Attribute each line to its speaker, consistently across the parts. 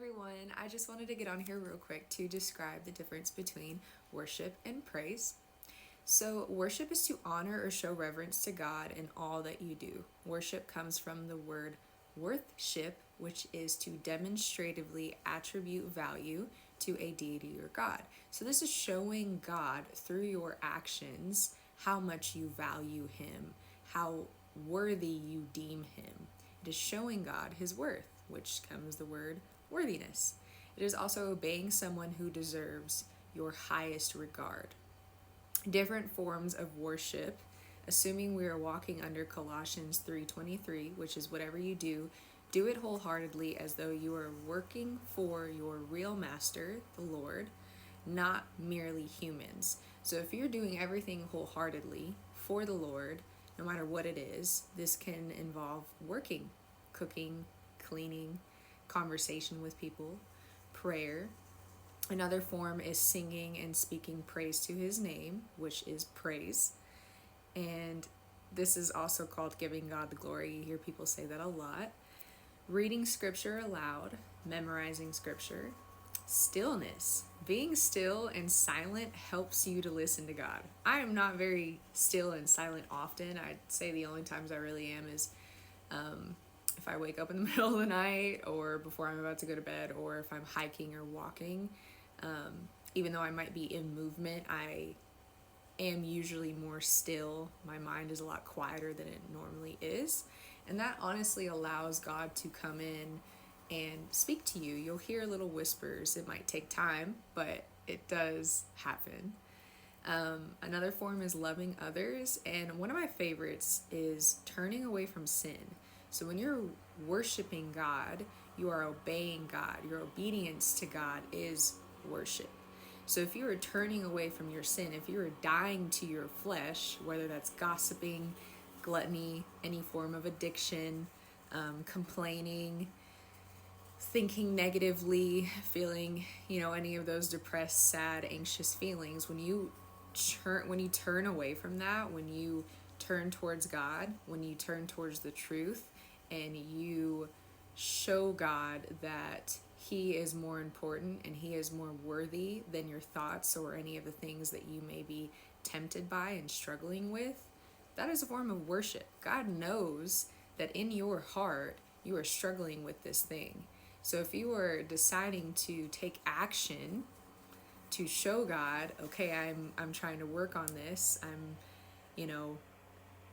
Speaker 1: everyone. I just wanted to get on here real quick to describe the difference between worship and praise. So, worship is to honor or show reverence to God in all that you do. Worship comes from the word worthship, which is to demonstratively attribute value to a deity or God. So, this is showing God through your actions how much you value Him, how worthy you deem Him. It is showing God His worth, which comes the word worthiness. It is also obeying someone who deserves your highest regard. Different forms of worship, assuming we are walking under Colossians 3:23, which is whatever you do it wholeheartedly as though you are working for your real master, the Lord, not merely humans. So if you're doing everything wholeheartedly for the Lord, no matter what it is, this can involve working, cooking, cleaning, conversation with people, prayer. Another form is singing and speaking praise to His name, which is praise. And this is also called giving God the glory. You hear people say that a lot. Reading scripture aloud, memorizing scripture. Stillness. Being still and silent helps you to listen to God. I am not very still and silent often. I'd say the only times I really am is if I wake up in the middle of the night or before I'm about to go to bed, or if I'm hiking or walking. Even though I might be in movement, I am usually more still. My mind is a lot quieter than it normally is. And that honestly allows God to come in and speak to you. You'll hear little whispers. It might take time, but it does happen. Another form is loving others. And one of my favorites is turning away from sin. So when you're worshiping God, you are obeying God. Your obedience to God is worship. So if you are turning away from your sin, if you are dying to your flesh, whether that's gossiping, gluttony, any form of addiction, complaining, thinking negatively, feeling, any of those depressed, sad, anxious feelings, when you turn away from that, when you turn towards God, when you turn towards the truth, and you show God that He is more important and He is more worthy than your thoughts or any of the things that you may be tempted by and struggling with, that is a form of worship. God knows that in your heart you are struggling with this thing. So if you are deciding to take action to show God, okay, I'm trying to work on this, I'm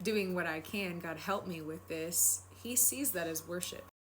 Speaker 1: doing what I can, God help me with this, He sees that as worship.